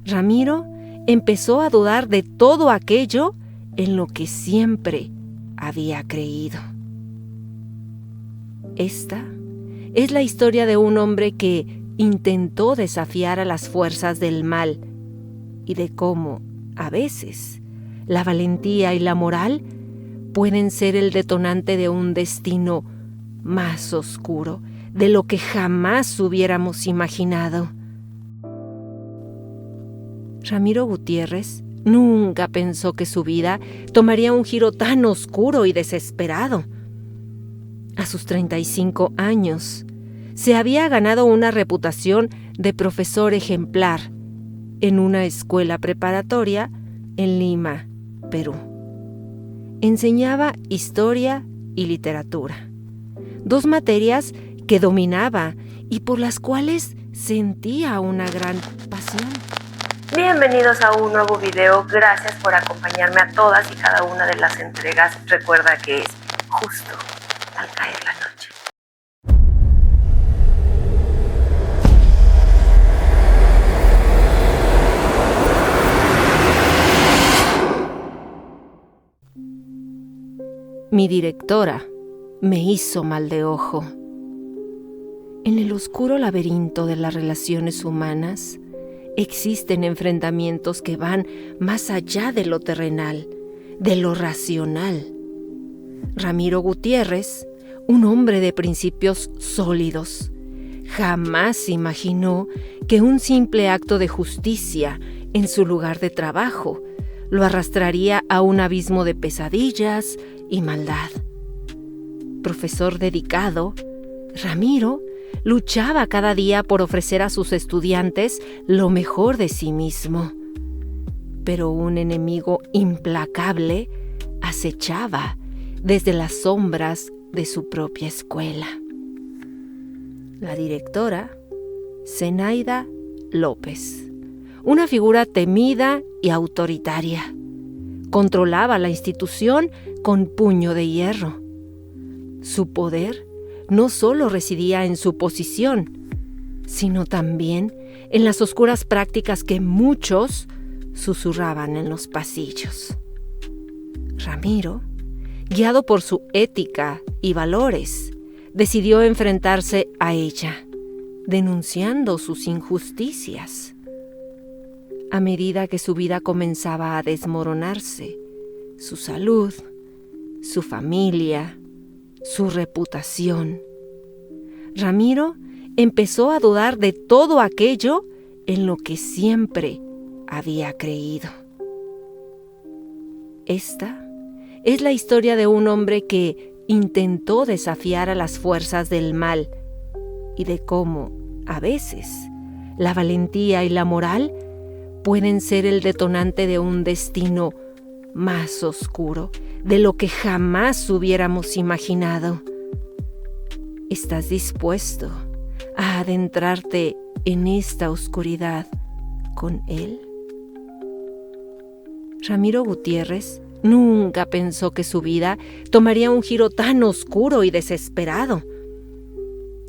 Ramiro empezó a dudar de todo aquello en lo que siempre había creído. Esta es la historia de un hombre que intentó desafiar a las fuerzas del mal y de cómo, a veces, la valentía y la moral pueden ser el detonante de un destino más oscuro de lo que jamás hubiéramos imaginado. Ramiro Gutiérrez nunca pensó que su vida tomaría un giro tan oscuro y desesperado. A sus 35 años, se había ganado una reputación de profesor ejemplar en una escuela preparatoria en Lima, Perú. Enseñaba historia y literatura, dos materias que dominaba y por las cuales sentía una gran pasión. Bienvenidos a un nuevo video, gracias por acompañarme a todas y cada una de las entregas. Recuerda que es justo al caer la noche. Mi directora me hizo mal de ojo. En el oscuro laberinto de las relaciones humanas existen enfrentamientos que van más allá de lo terrenal, de lo racional. Ramiro Gutiérrez, un hombre de principios sólidos, jamás imaginó que un simple acto de justicia en su lugar de trabajo lo arrastraría a un abismo de pesadillas y maldad. Profesor dedicado, Ramiro luchaba cada día por ofrecer a sus estudiantes lo mejor de sí mismo. Pero un enemigo implacable acechaba desde las sombras de su propia escuela. La directora, Zenaida López, una figura temida y autoritaria, controlaba la institución con puño de hierro. Su poder no solo residía en su posición, sino también en las oscuras prácticas que muchos susurraban en los pasillos. Ramiro, guiado por su ética y valores, decidió enfrentarse a ella, denunciando sus injusticias. A medida que su vida comenzaba a desmoronarse, su salud, su familia, su reputación, Ramiro empezó a dudar de todo aquello en lo que siempre había creído. Esta es la historia de un hombre que intentó desafiar a las fuerzas del mal y de cómo, a veces, la valentía y la moral pueden ser el detonante de un destino más oscuro de lo que jamás hubiéramos imaginado. ¿Estás dispuesto a adentrarte en esta oscuridad con él? Ramiro Gutiérrez nunca pensó que su vida tomaría un giro tan oscuro y desesperado.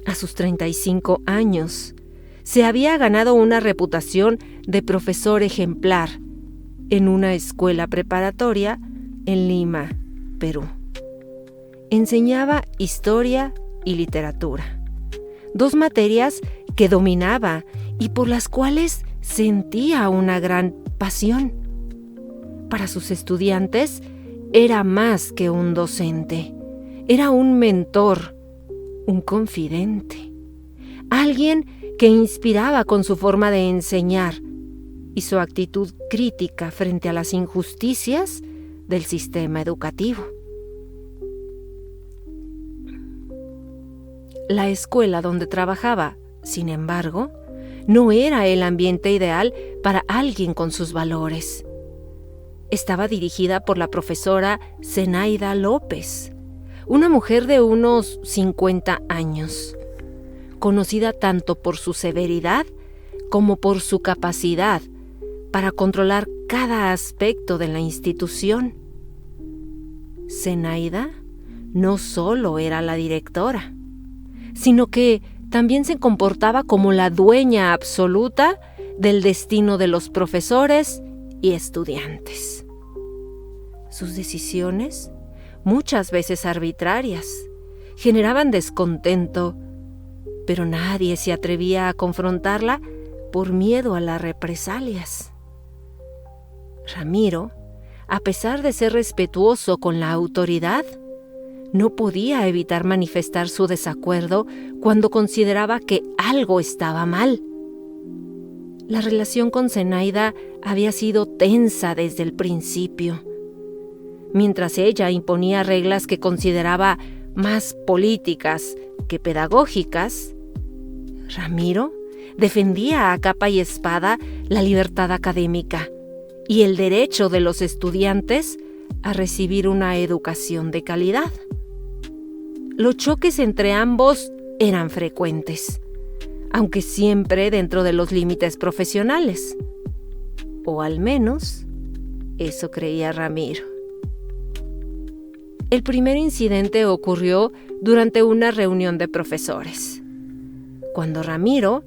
A sus 35 años, se había ganado una reputación de profesor ejemplar en una escuela preparatoria en Lima, Perú. Enseñaba historia y literatura, dos materias que dominaba y por las cuales sentía una gran pasión. Para sus estudiantes era más que un docente, era un mentor, un confidente, alguien que inspiraba con su forma de enseñar y su actitud crítica frente a las injusticias del sistema educativo. La escuela donde trabajaba, sin embargo, no era el ambiente ideal para alguien con sus valores. Estaba dirigida por la profesora Zenaida López, una mujer de unos 50 años, conocida tanto por su severidad como por su capacidad para controlar cada aspecto de la institución. Zenaida no solo era la directora, sino que también se comportaba como la dueña absoluta del destino de los profesores y estudiantes. Sus decisiones, muchas veces arbitrarias, generaban descontento, pero nadie se atrevía a confrontarla por miedo a las represalias. Ramiro, a pesar de ser respetuoso con la autoridad, no podía evitar manifestar su desacuerdo cuando consideraba que algo estaba mal. La relación con Zenaida había sido tensa desde el principio. Mientras ella imponía reglas que consideraba más políticas que pedagógicas, Ramiro defendía a capa y espada la libertad académica y el derecho de los estudiantes a recibir una educación de calidad. Los choques entre ambos eran frecuentes, aunque siempre dentro de los límites profesionales. O al menos, eso creía Ramiro. El primer incidente ocurrió durante una reunión de profesores, cuando Ramiro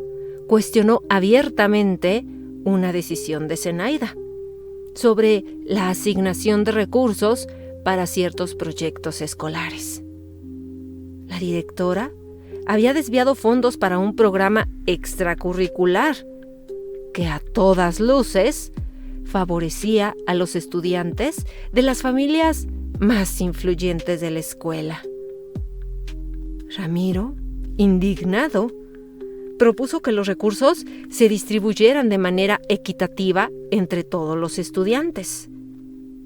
cuestionó abiertamente una decisión de Zenaida sobre la asignación de recursos para ciertos proyectos escolares. La directora había desviado fondos para un programa extracurricular que a todas luces favorecía a los estudiantes de las familias más influyentes de la escuela. Ramiro, indignado, propuso que los recursos se distribuyeran de manera equitativa entre todos los estudiantes,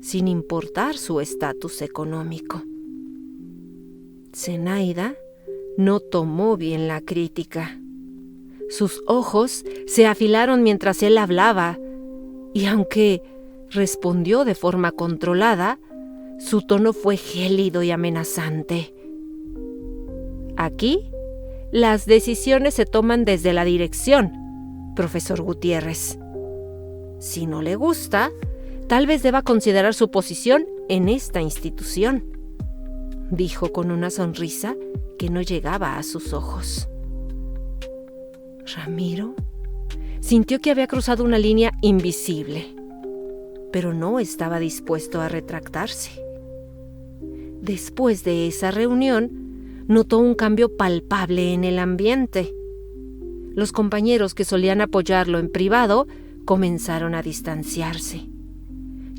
sin importar su estatus económico. Zenaida no tomó bien la crítica. Sus ojos se afilaron mientras él hablaba, y aunque respondió de forma controlada, su tono fue gélido y amenazante. Aquí, las decisiones se toman desde la dirección, profesor Gutiérrez. Si no le gusta, tal vez deba considerar su posición en esta institución, dijo con una sonrisa que no llegaba a sus ojos. Ramiro sintió que había cruzado una línea invisible, pero no estaba dispuesto a retractarse. Después de esa reunión, notó un cambio palpable en el ambiente. Los compañeros que solían apoyarlo en privado comenzaron a distanciarse.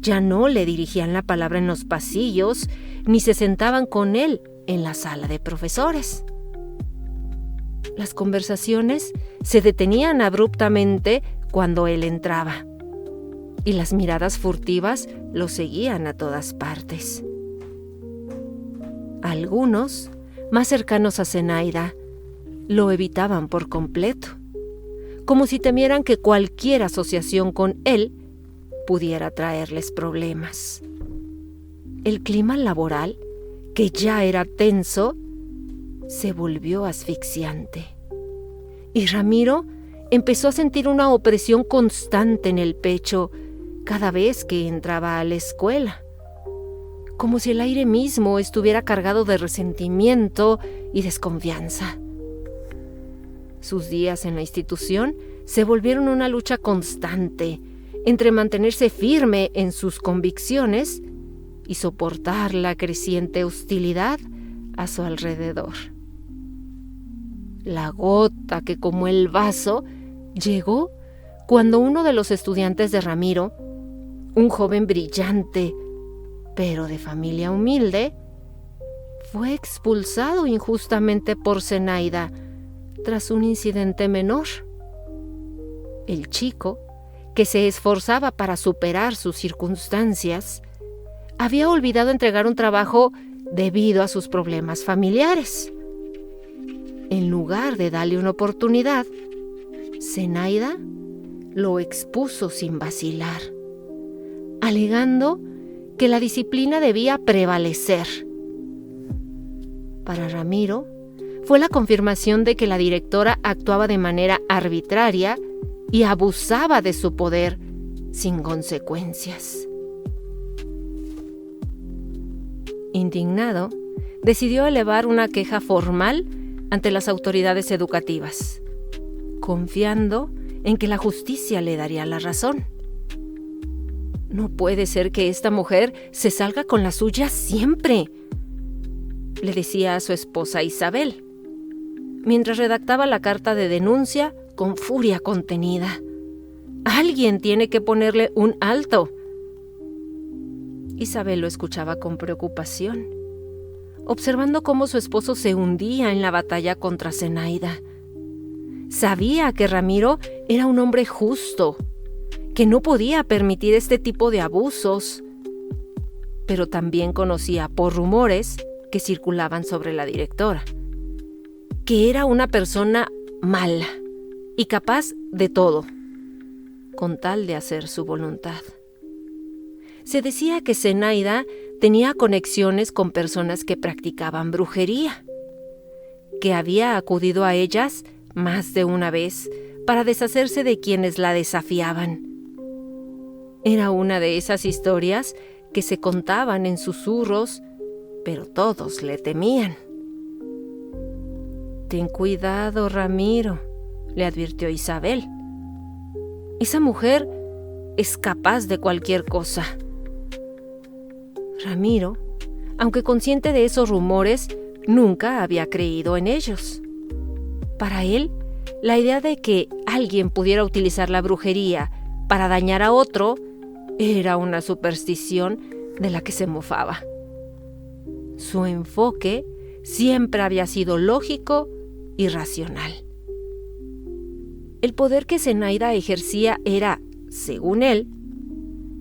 Ya no le dirigían la palabra en los pasillos, ni se sentaban con él en la sala de profesores. Las conversaciones se detenían abruptamente cuando él entraba, y las miradas furtivas lo seguían a todas partes. Algunos, más cercanos a Zenaida, lo evitaban por completo, como si temieran que cualquier asociación con él pudiera traerles problemas. El clima laboral, que ya era tenso, se volvió asfixiante, y Ramiro empezó a sentir una opresión constante en el pecho cada vez que entraba a la escuela, como si el aire mismo estuviera cargado de resentimiento y desconfianza. Sus días en la institución se volvieron una lucha constante entre mantenerse firme en sus convicciones y soportar la creciente hostilidad a su alrededor. La gota que colmó el vaso llegó cuando uno de los estudiantes de Ramiro, un joven brillante, pero de familia humilde, fue expulsado injustamente por Zenaida tras un incidente menor. El chico, que se esforzaba para superar sus circunstancias, había olvidado entregar un trabajo debido a sus problemas familiares. En lugar de darle una oportunidad, Zenaida lo expuso sin vacilar, alegando que la disciplina debía prevalecer. Para Ramiro, fue la confirmación de que la directora actuaba de manera arbitraria y abusaba de su poder sin consecuencias. Indignado, decidió elevar una queja formal ante las autoridades educativas, confiando en que la justicia le daría la razón. No puede ser que esta mujer se salga con la suya siempre, le decía a su esposa Isabel, mientras redactaba la carta de denuncia con furia contenida. Alguien tiene que ponerle un alto. Isabel lo escuchaba con preocupación, observando cómo su esposo se hundía en la batalla contra Zenaida. Sabía que Ramiro era un hombre justo, que no podía permitir este tipo de abusos, pero también conocía por rumores que circulaban sobre la directora, que era una persona mala y capaz de todo, con tal de hacer su voluntad. Se decía que Zenaida tenía conexiones con personas que practicaban brujería, que había acudido a ellas más de una vez para deshacerse de quienes la desafiaban. Era una de esas historias que se contaban en susurros, pero todos le temían. «Ten cuidado, Ramiro», le advirtió Isabel. «Esa mujer es capaz de cualquier cosa». Ramiro, aunque consciente de esos rumores, nunca había creído en ellos. Para él, la idea de que alguien pudiera utilizar la brujería para dañar a otro era una superstición de la que se mofaba. Su enfoque siempre había sido lógico y racional. El poder que Zenaida ejercía era, según él,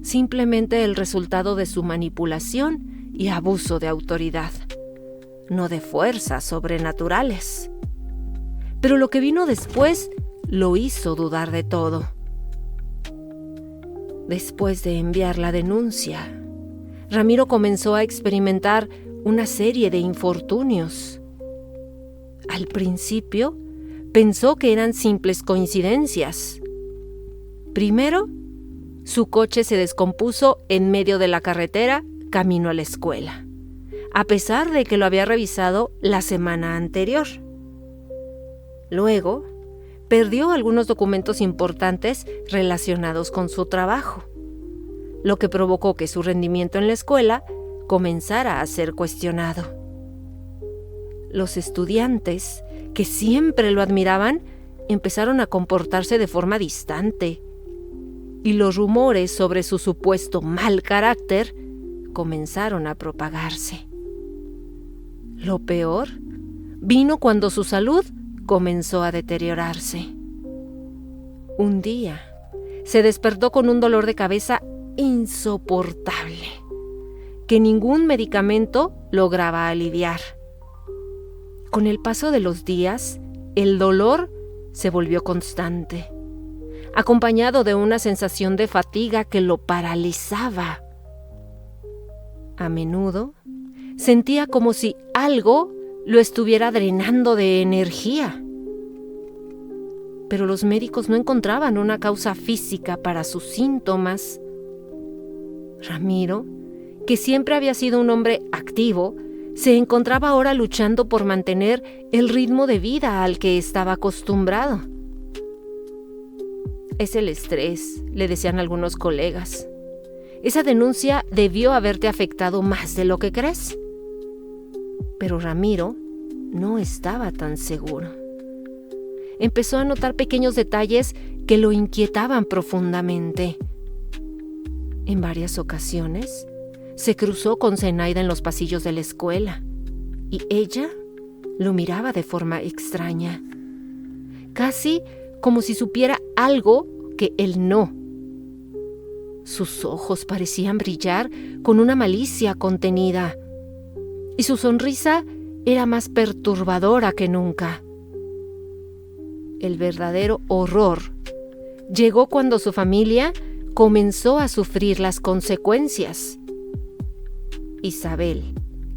simplemente el resultado de su manipulación y abuso de autoridad, no de fuerzas sobrenaturales. Pero lo que vino después lo hizo dudar de todo. Después de enviar la denuncia, Ramiro comenzó a experimentar una serie de infortunios. Al principio, pensó que eran simples coincidencias. Primero, su coche se descompuso en medio de la carretera camino a la escuela, a pesar de que lo había revisado la semana anterior. Luego, perdió algunos documentos importantes relacionados con su trabajo, lo que provocó que su rendimiento en la escuela comenzara a ser cuestionado. Los estudiantes, que siempre lo admiraban, empezaron a comportarse de forma distante, y los rumores sobre su supuesto mal carácter comenzaron a propagarse. Lo peor vino cuando su salud comenzó a deteriorarse. Un día, se despertó con un dolor de cabeza insoportable, que ningún medicamento lograba aliviar. Con el paso de los días, el dolor se volvió constante, acompañado de una sensación de fatiga que lo paralizaba. A menudo, sentía como si algo lo estuviera drenando de energía. Pero los médicos no encontraban una causa física para sus síntomas. Ramiro, que siempre había sido un hombre activo, se encontraba ahora luchando por mantener el ritmo de vida al que estaba acostumbrado. «Es el estrés», le decían algunos colegas. «Esa denuncia debió haberte afectado más de lo que crees». Pero Ramiro no estaba tan seguro. Empezó a notar pequeños detalles que lo inquietaban profundamente. En varias ocasiones, se cruzó con Zenaida en los pasillos de la escuela, y ella lo miraba de forma extraña, casi como si supiera algo que él no. Sus ojos parecían brillar con una malicia contenida, y su sonrisa era más perturbadora que nunca. El verdadero horror llegó cuando su familia comenzó a sufrir las consecuencias. Isabel,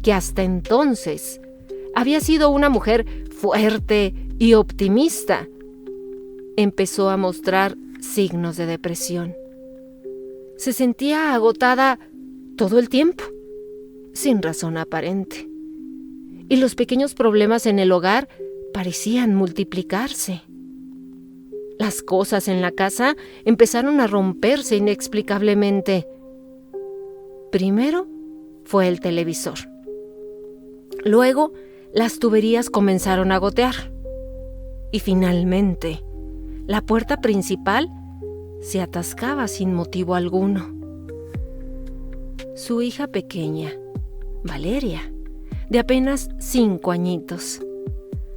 que hasta entonces había sido una mujer fuerte y optimista, empezó a mostrar signos de depresión. Se sentía agotada todo el tiempo, sin razón aparente, y los pequeños problemas en el hogar parecían multiplicarse. Las cosas en la casa empezaron a romperse inexplicablemente. Primero fue el televisor. Luego, las tuberías comenzaron a gotear. Y finalmente, la puerta principal se atascaba sin motivo alguno. Su hija pequeña, Valeria, de apenas 5 añitos,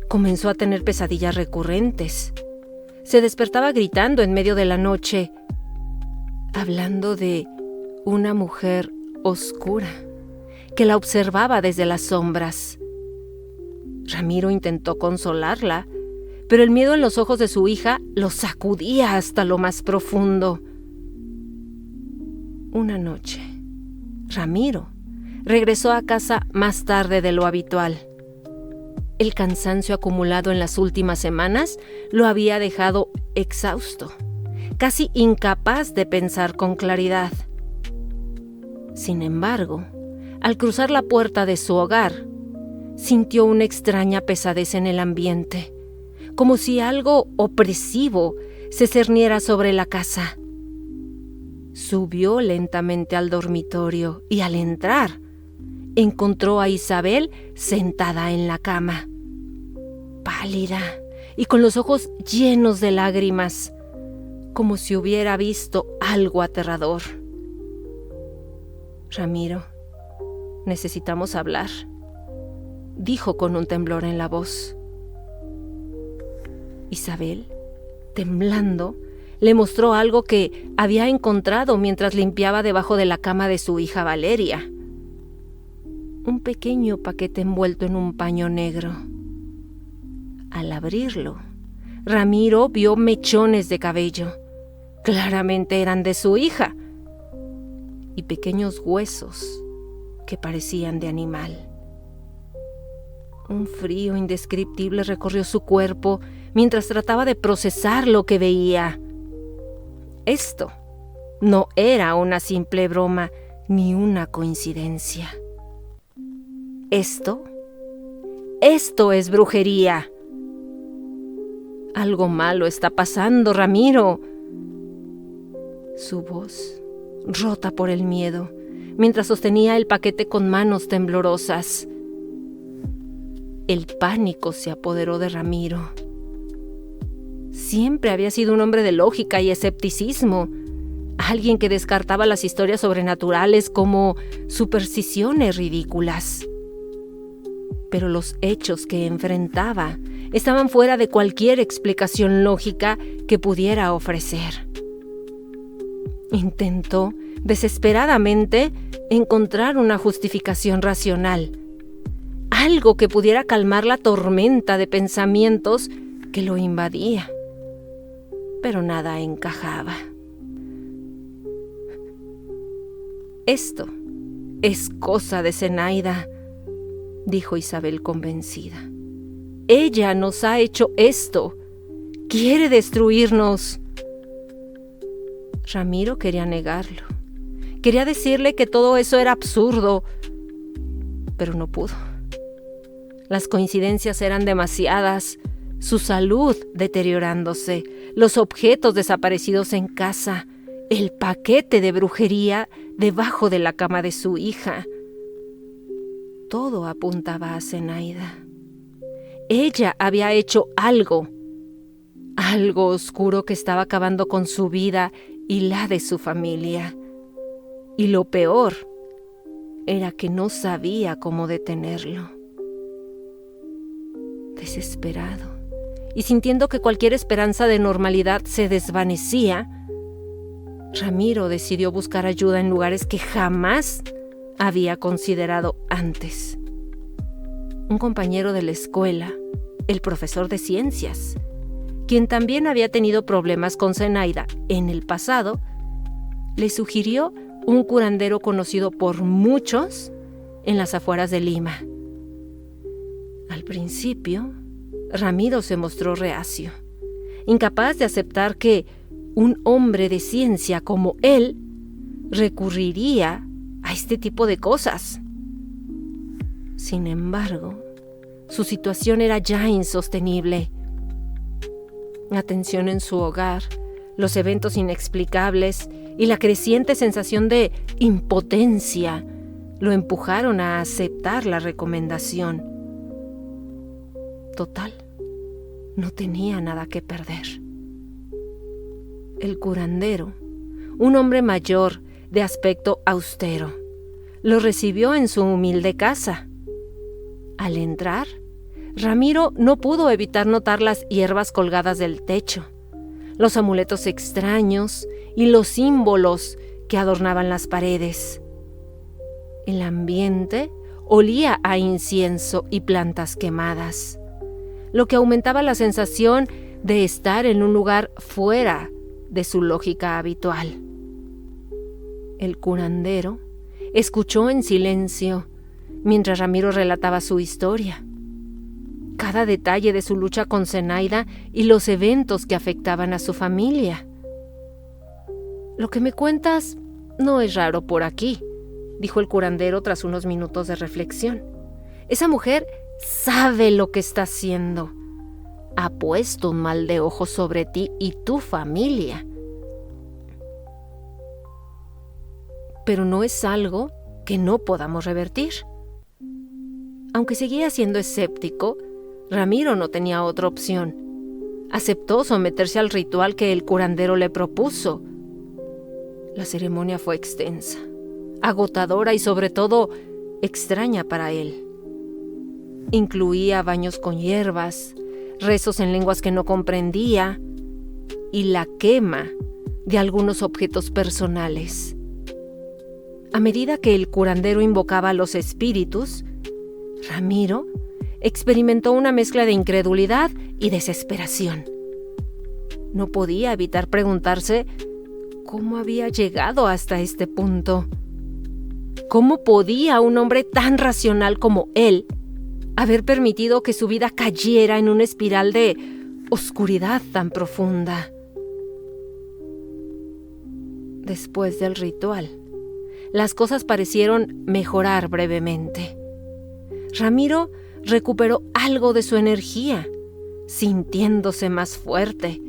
comenzó a tener pesadillas recurrentes. Se despertaba gritando en medio de la noche, hablando de una mujer oscura que la observaba desde las sombras. Ramiro intentó consolarla, pero el miedo en los ojos de su hija lo sacudía hasta lo más profundo. Una noche, Ramiro regresó a casa más tarde de lo habitual. El cansancio acumulado en las últimas semanas lo había dejado exhausto, casi incapaz de pensar con claridad. Sin embargo, al cruzar la puerta de su hogar, sintió una extraña pesadez en el ambiente, como si algo opresivo se cerniera sobre la casa. Subió lentamente al dormitorio y al entrar, encontró a Isabel sentada en la cama, pálida y con los ojos llenos de lágrimas, como si hubiera visto algo aterrador. «Ramiro, necesitamos hablar», dijo con un temblor en la voz. Isabel, temblando, le mostró algo que había encontrado mientras limpiaba debajo de la cama de su hija Valeria. Un pequeño paquete envuelto en un paño negro. Al abrirlo, Ramiro vio mechones de cabello. Claramente eran de su hija. Y pequeños huesos que parecían de animal. Un frío indescriptible recorrió su cuerpo mientras trataba de procesar lo que veía. Esto no era una simple broma ni una coincidencia. Esto es brujería. Algo malo está pasando, Ramiro. Su voz, rota por el miedo, mientras sostenía el paquete con manos temblorosas. El pánico se apoderó de Ramiro. Siempre había sido un hombre de lógica y escepticismo, alguien que descartaba las historias sobrenaturales como supersticiones ridículas. Pero los hechos que enfrentaba estaban fuera de cualquier explicación lógica que pudiera ofrecer. Intentó desesperadamente encontrar una justificación racional, algo que pudiera calmar la tormenta de pensamientos que lo invadía, pero nada encajaba. Esto es cosa de Zenaida, dijo Isabel convencida. Ella nos ha hecho esto. Quiere destruirnos. Ramiro quería negarlo. Quería decirle que todo eso era absurdo, pero no pudo. Las coincidencias eran demasiadas. Su salud deteriorándose, los objetos desaparecidos en casa, el paquete de brujería debajo de la cama de su hija. Todo apuntaba a Zenaida. Ella había hecho algo oscuro que estaba acabando con su vida y la de su familia. Y lo peor era que no sabía cómo detenerlo. Desesperado y sintiendo que cualquier esperanza de normalidad se desvanecía, Ramiro decidió buscar ayuda en lugares que jamás había considerado antes. Un compañero de la escuela, el profesor de ciencias, quien también había tenido problemas con Zenaida en el pasado, le sugirió un curandero conocido por muchos en las afueras de Lima. Al principio, Ramiro se mostró reacio, incapaz de aceptar que un hombre de ciencia como él recurriría a este tipo de cosas. Sin embargo, su situación era ya insostenible. la tensión en su hogar, los eventos inexplicables y la creciente sensación de impotencia lo empujaron a aceptar la recomendación. Total, no tenía nada que perder. El curandero, un hombre mayor de aspecto austero, lo recibió en su humilde casa. Al entrar, Ramiro no pudo evitar notar las hierbas colgadas del techo, los amuletos extraños y los símbolos que adornaban las paredes. El ambiente olía a incienso y plantas quemadas, lo que aumentaba la sensación de estar en un lugar fuera de su lógica habitual. El curandero escuchó en silencio mientras Ramiro relataba su historia, cada detalle de su lucha con Zenaida y los eventos que afectaban a su familia. «Lo que me cuentas no es raro por aquí», dijo el curandero tras unos minutos de reflexión. «Esa mujer sabe lo que está haciendo. Ha puesto un mal de ojo sobre ti y tu familia. Pero no es algo que no podamos revertir». Aunque seguía siendo escéptico, Ramiro no tenía otra opción. Aceptó someterse al ritual que el curandero le propuso. La ceremonia fue extensa, agotadora y sobre todo extraña para él. Incluía baños con hierbas, rezos en lenguas que no comprendía y la quema de algunos objetos personales. A medida que el curandero invocaba a los espíritus, Ramiro experimentó una mezcla de incredulidad y desesperación. No podía evitar preguntarse cómo había llegado hasta este punto. ¿Cómo podía un hombre tan racional como él haber permitido que su vida cayera en una espiral de oscuridad tan profunda? Después del ritual, las cosas parecieron mejorar brevemente. Ramiro recuperó algo de su energía, sintiéndose más fuerte,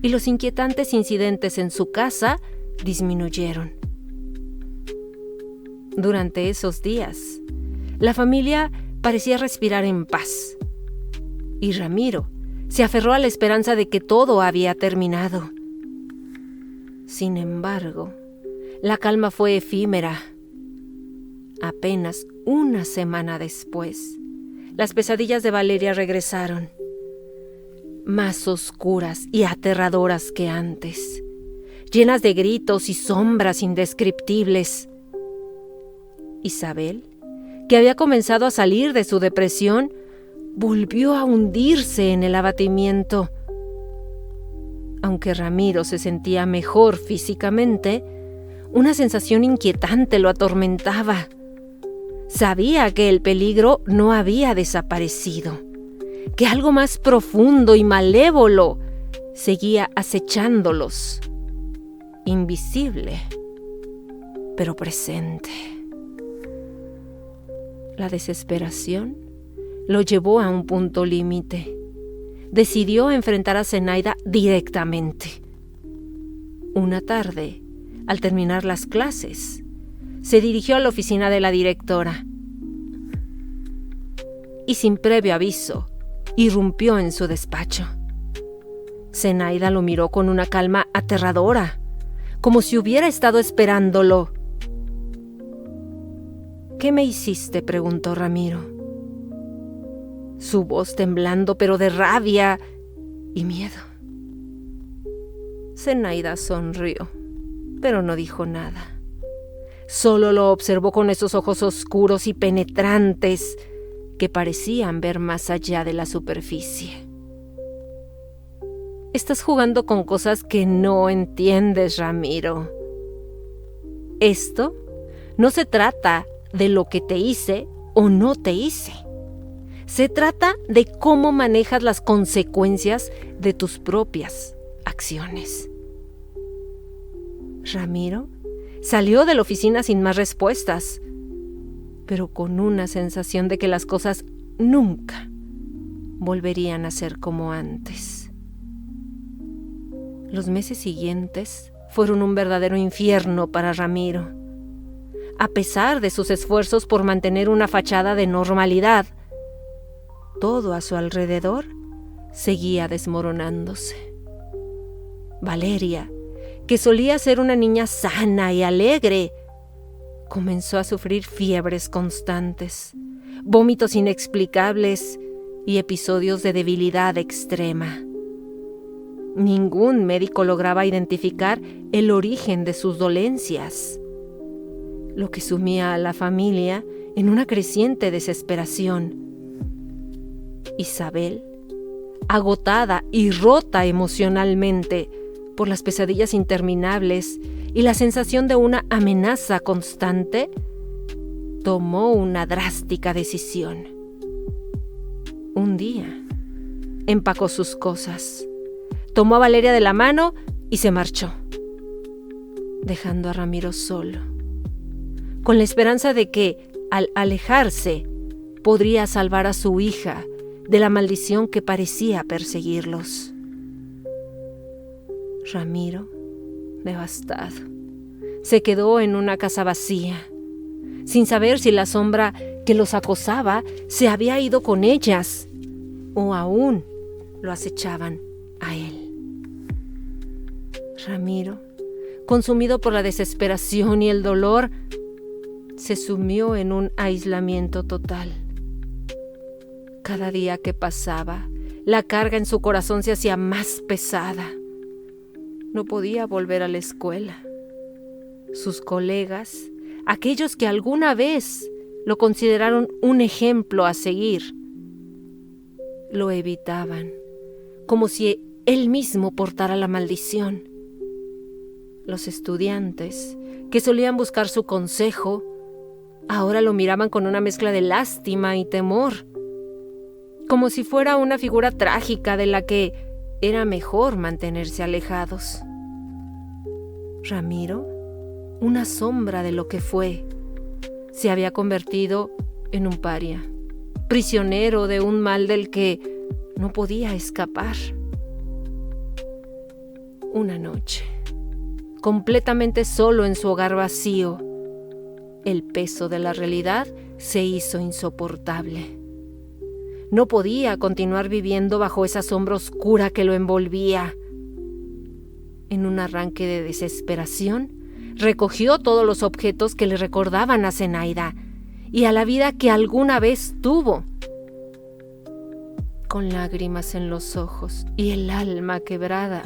y los inquietantes incidentes en su casa disminuyeron. Durante esos días, la familia parecía respirar en paz, y Ramiro se aferró a la esperanza de que todo había terminado. Sin embargo, la calma fue efímera. Apenas una semana después, las pesadillas de Valeria regresaron, más oscuras y aterradoras que antes, llenas de gritos y sombras indescriptibles. Isabel, que había comenzado a salir de su depresión, volvió a hundirse en el abatimiento. Aunque Ramiro se sentía mejor físicamente, una sensación inquietante lo atormentaba. Sabía que el peligro no había desaparecido, que algo más profundo y malévolo seguía acechándolos, invisible, pero presente. La desesperación lo llevó a un punto límite. Decidió enfrentar a Zenaida directamente. Una tarde, al terminar las clases, se dirigió a la oficina de la directora y sin previo aviso, irrumpió en su despacho. Zenaida lo miró con una calma aterradora, como si hubiera estado esperándolo. «¿Qué me hiciste?», preguntó Ramiro, su voz temblando, pero de rabia y miedo. Zenaida sonrió, pero no dijo nada. Solo lo observó con esos ojos oscuros y penetrantes que parecían ver más allá de la superficie. «Estás jugando con cosas que no entiendes, Ramiro. Esto no se trata de lo que te hice o no te hice. Se trata de cómo manejas las consecuencias de tus propias acciones». Ramiro salió de la oficina sin más respuestas, pero con una sensación de que las cosas nunca volverían a ser como antes. Los meses siguientes fueron un verdadero infierno para Ramiro. A pesar de sus esfuerzos por mantener una fachada de normalidad, todo a su alrededor seguía desmoronándose. Valeria, que solía ser una niña sana y alegre, comenzó a sufrir fiebres constantes, vómitos inexplicables y episodios de debilidad extrema. Ningún médico lograba identificar el origen de sus dolencias, lo que sumía a la familia en una creciente desesperación. Isabel, agotada y rota emocionalmente por las pesadillas interminables y la sensación de una amenaza constante, tomó una drástica decisión. Un día, empacó sus cosas, tomó a Valeria de la mano y se marchó, dejando a Ramiro solo, con la esperanza de que, al alejarse, podría salvar a su hija de la maldición que parecía perseguirlos. Ramiro, devastado, se quedó en una casa vacía, sin saber si la sombra que los acosaba se había ido con ellas o aún lo acechaban a él. Ramiro, consumido por la desesperación y el dolor, se sumió en un aislamiento total. Cada día que pasaba, la carga en su corazón se hacía más pesada. No podía volver a la escuela. Sus colegas, aquellos que alguna vez lo consideraron un ejemplo a seguir, lo evitaban, como si él mismo portara la maldición. Los estudiantes, que solían buscar su consejo, ahora lo miraban con una mezcla de lástima y temor, como si fuera una figura trágica de la que era mejor mantenerse alejados. Ramiro, una sombra de lo que fue, se había convertido en un paria, prisionero de un mal del que no podía escapar. Una noche, completamente solo en su hogar vacío, el peso de la realidad se hizo insoportable. No podía continuar viviendo bajo esa sombra oscura que lo envolvía. En un arranque de desesperación, recogió todos los objetos que le recordaban a Zenaida y a la vida que alguna vez tuvo. Con lágrimas en los ojos y el alma quebrada,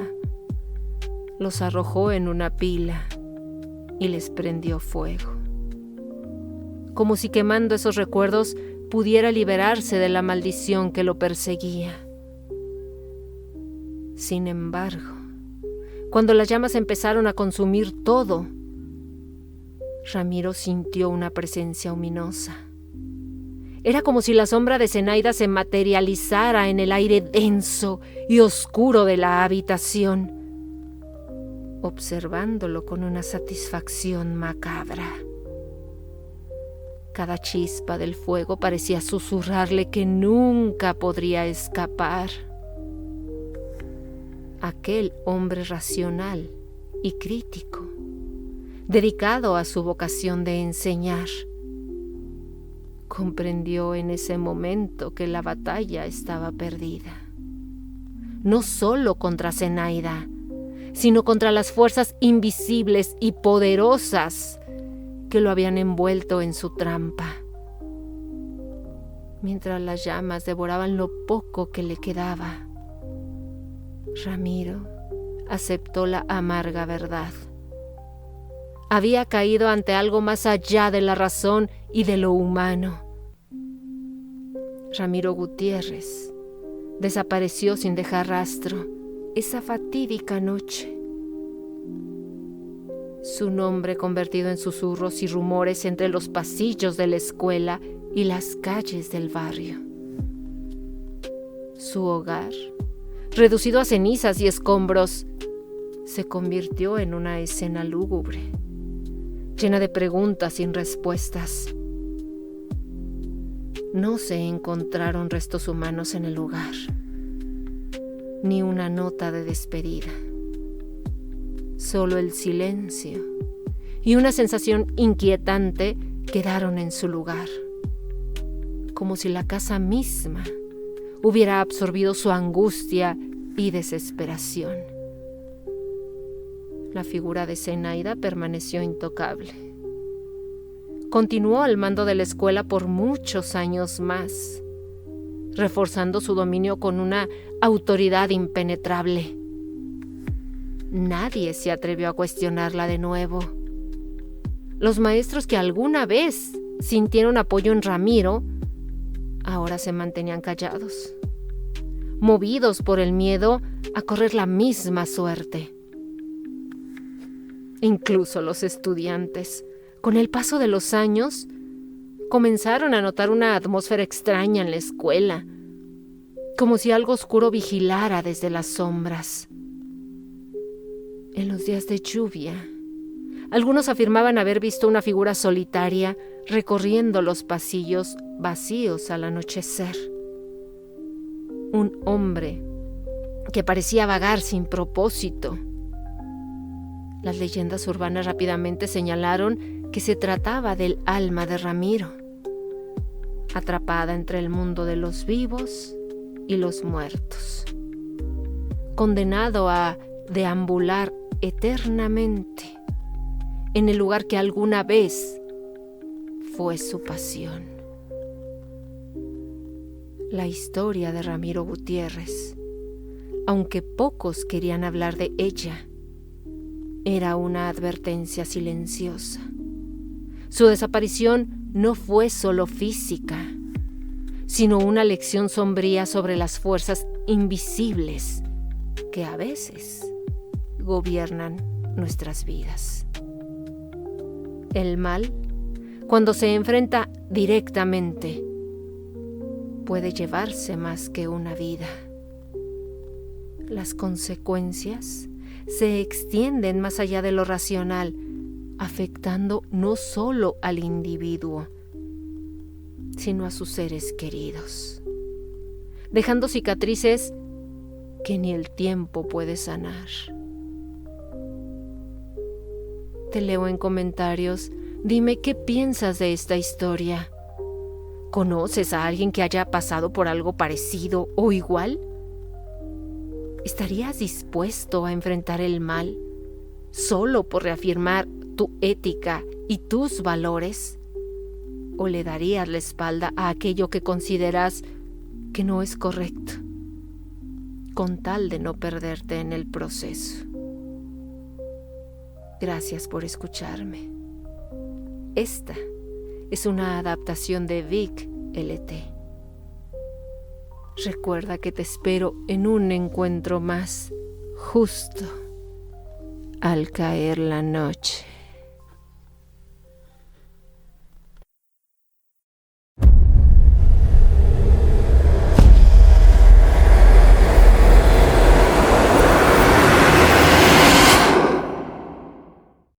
los arrojó en una pila y les prendió fuego. Como si quemando esos recuerdos pudiera liberarse de la maldición que lo perseguía. Sin embargo, cuando las llamas empezaron a consumir todo, Ramiro sintió una presencia ominosa. Era como si la sombra de Zenaida se materializara en el aire denso y oscuro de la habitación, observándolo con una satisfacción macabra. Cada chispa del fuego parecía susurrarle que nunca podría escapar. Aquel hombre racional y crítico, dedicado a su vocación de enseñar, comprendió en ese momento que la batalla estaba perdida. No solo contra Zenaida, sino contra las fuerzas invisibles y poderosas que lo habían envuelto en su trampa. Mientras las llamas devoraban lo poco que le quedaba, Ramiro aceptó la amarga verdad. Había caído ante algo más allá de la razón y de lo humano. Ramiro Gutiérrez desapareció sin dejar rastro esa fatídica noche. Su nombre convertido en susurros y rumores entre los pasillos de la escuela y las calles del barrio. Su hogar, reducido a cenizas y escombros, se convirtió en una escena lúgubre, llena de preguntas sin respuestas. No se encontraron restos humanos en el lugar, ni una nota de despedida. Solo el silencio y una sensación inquietante quedaron en su lugar, como si la casa misma hubiera absorbido su angustia y desesperación. La figura de Zenaida permaneció intocable. Continuó al mando de la escuela por muchos años más, reforzando su dominio con una autoridad impenetrable. Nadie se atrevió a cuestionarla de nuevo. Los maestros que alguna vez sintieron apoyo en Ramiro, ahora se mantenían callados, movidos por el miedo a correr la misma suerte. Incluso los estudiantes, con el paso de los años, comenzaron a notar una atmósfera extraña en la escuela, como si algo oscuro vigilara desde las sombras. En los días de lluvia, algunos afirmaban haber visto una figura solitaria recorriendo los pasillos vacíos al anochecer. Un hombre que parecía vagar sin propósito. Las leyendas urbanas rápidamente señalaron que se trataba del alma de Ramiro, atrapada entre el mundo de los vivos y los muertos, condenado a deambular eternamente en el lugar que alguna vez fue su pasión. La historia de Ramiro Gutiérrez, aunque pocos querían hablar de ella, era una advertencia silenciosa. Su desaparición no fue solo física, sino una lección sombría sobre las fuerzas invisibles que a veces gobiernan nuestras vidas. El mal, cuando se enfrenta directamente, puede llevarse más que una vida. Las consecuencias se extienden más allá de lo racional, afectando no solo al individuo, sino a sus seres queridos, dejando cicatrices que ni el tiempo puede sanar. Te leo en comentarios, dime qué piensas de esta historia. ¿Conoces a alguien que haya pasado por algo parecido o igual? ¿Estarías dispuesto a enfrentar el mal solo por reafirmar tu ética y tus valores? ¿O le darías la espalda a aquello que consideras que no es correcto, con tal de no perderte en el proceso? Gracias por escucharme. Esta es una adaptación de Vic LT. Recuerda que te espero en un encuentro más, justo al caer la noche.